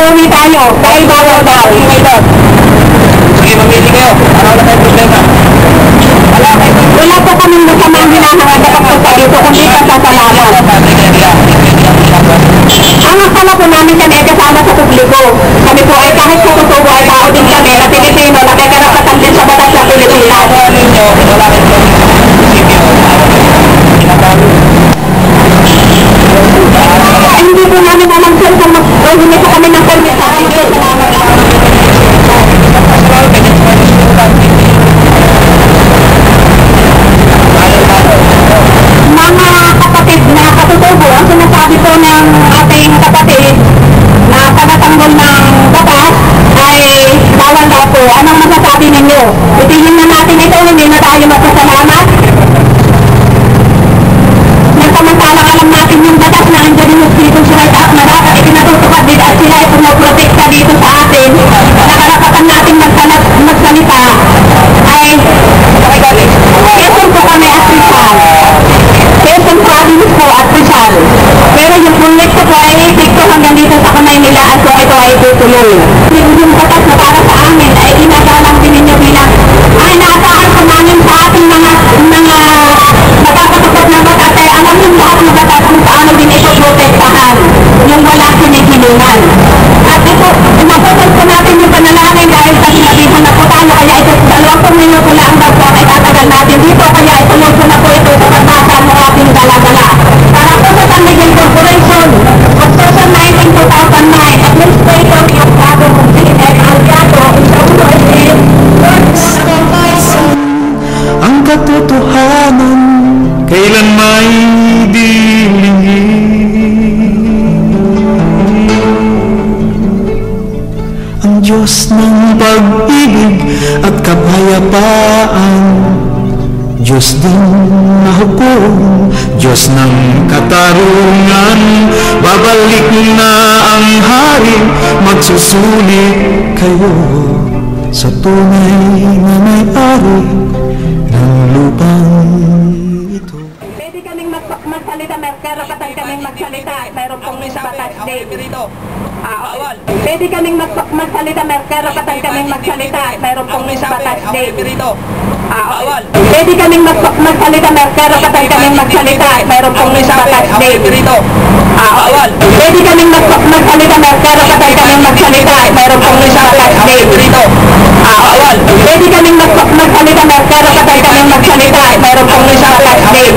uuwi tayo dahil bawal daw. Sige, mamili kayo. Para wala tayong problema. Wala po kaming masamang hinahanap sa pagpunta dito kundi pasasalamat. Ang akala po namin kami ay kasama sa publiko. Kami po ay kahit sa totoo ay tao din kami na Pilipino na may karapatan din sa batas ng Pilipinas. Hindi po namin alam sir kung hindi po kami ng permit sa akin. Mga kapatid na katutubo, ang sinasabi po ng ating kapatid na panatanggol ng batas ay bawal daw po. Anong masasabi ninyo? Itingin na natin ito, hindi na tayo magpasalamat. Nagsamantala alam natin yung batas na andyan yung Philippines Right Act na dapat itinatutupad din at sila ay pumoprotekta dito sa atin na karapatan natin magsalita ay Quezon po kami at Rizal. Quezon Province po at Rizal. Pero yung proyekto po ay epekto hanggang dito sa kamay nila at kung ito ay tutuloy. Yung batas na para sa amin ay inagalang din ninyo bilang ay naasahan po namin sa ating mga napapatupad ng batas ay alam yung lahat ng batas kung paano din ito protektahan yung wala sinigilingan. At ito, napapag po natin yung panalangin dahil sa sinabihan na po tayo kaya ito 20 minuto lang daw po ay tatagal natin dito kaya ituloy ko na po ito sa pagbasa ng ating dala-dala. Para po sa San Miguel Corporation, October 19, 2009, Administrator yung bagong P.M. Algato, Isauro S.M. Ang katotohanan kailan may dilingin. Ang Diyos ng pag-ibig at kapayapaan, Diyos din na hukom, Diyos ng katarungan. Babalik na ang hari, magsusulit kayo sa tunay na may-ari ng lupang ito. Pwede kaming magsalita, karapatan kaming magsalita. Mayroon pong batas din. Bawal. Pwede kaming magsalita, karapatan kaming magsalita. Mayroon pong batas din. Bawal. Pwede kaming magsalita, karapatan kaming magsalita. Mayroon pong batas din. Bawal. Pwede kaming magsalita, karapatan kaming magsalita. Mayroon pong batas din. Bawal. Pwede kaming magsalita, karapatan kaming magsalita. Mayroon pong batas din.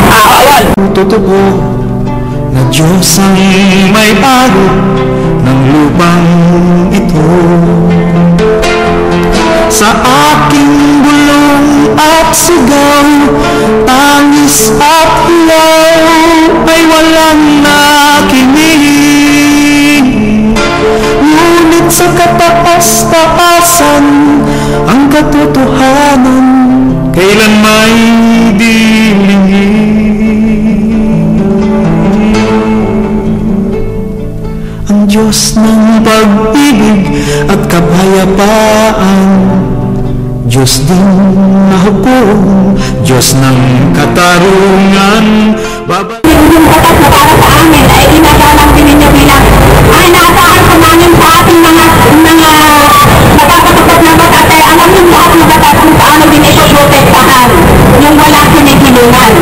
Bawal. Totoo na Diyos ang may-ari ng lupang ito. Sa aking bulong at sigaw, tangis at hilaw ay walang nakinig. Ngunit sa kataas-taasan ang katotohanan kailan may dilingin. Ang Diyos ng pag-ibig at kapayapaan, Diyos din na hukom, Diyos ng katarungan. Yung batas na para sa amin ay inagalang din ninyo bilang ay naasahan po namin sa ating mga napapatupad ng batas ay alam yung lahat ng batas kung paano din ito protektahan yung wala sinigilingan.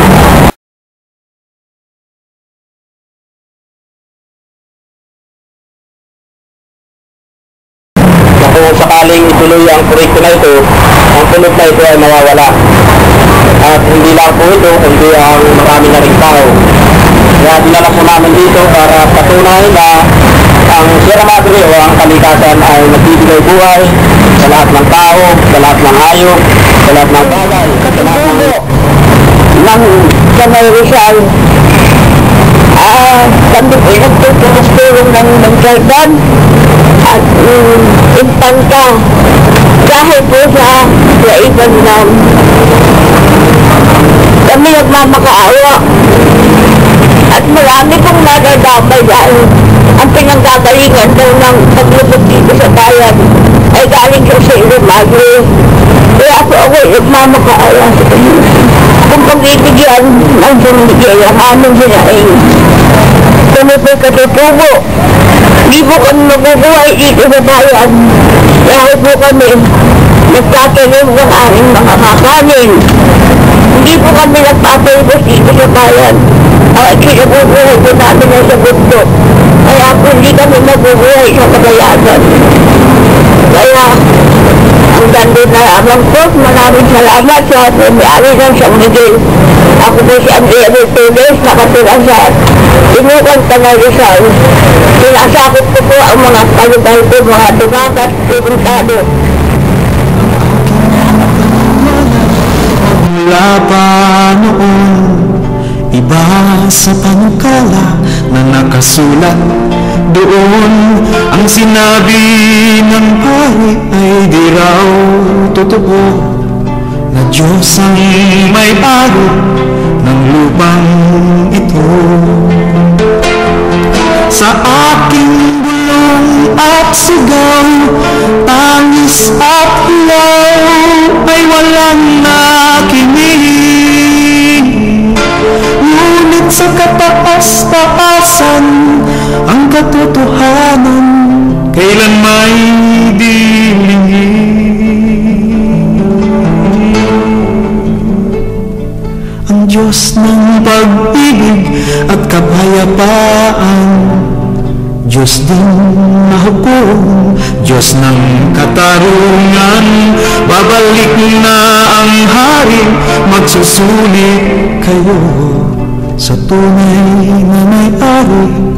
Kung sakaling ituloy ang proyekto na ito, ang tunog na ito ay mawawala. At hindi lang po ito, kundi ang marami na rin tao. Kaya dinala po namin dito para patunay na ang Sierra Madre o ang kalikasan ay nagbibigay buhay sa lahat ng tao, sa lahat ng hayop, sa lahat ng bagay, sa lahat ng Nang Kamay Rizal, kami po nagtutulong ng Jordan at Impanta dahil po sa iban na kami nagmamakaawa at marami pong nadadamay dahil ang pinanggagalingan daw ng paglubog dito sa bayan ay galing sa Sierra Madre. Kaya po ako nagmamakaawa sa inyo. Kung pag-ibigyan ng bumigay ang aming hinaing. Kami po'y katutubo Hindi po kami mabubuhay dito sa bayan. Dahil po kami nagtatanim ng aming mga kakanin. Hindi po kami nagpapalibos dito sa bayan. Kinabubuhay po namin na sa bundok. Kaya po hindi kami mabubuhay sa pagayanan. Kaya hanggang doon na lamang po. Maraming salamat sa may-ari ng San Miguel. Ako po si Andrea Bertules, nakatira sa Inukan Tanay Rizal. Sinasakot ko po ang mga kalubay ko, mga tumakat, pimentado. Mula pa noon, iba sa panukala na nakasulat doon. Ang sinabi ng pari ay di raw totoo, na Diyos ang may-ari ng lupang ito. Sa aking bulong at sigaw, tangis at hilaw ay walang nakinig. Ngunit sa kataas-taasan, ang katotohanan kailan may dilingig. Ang Diyos ng pag-ibig at kapayapaan, Diyos din na hukom, Diyos ng katarungan. Babalik na ang hari, magsusulit kayo sa tunay na may-ari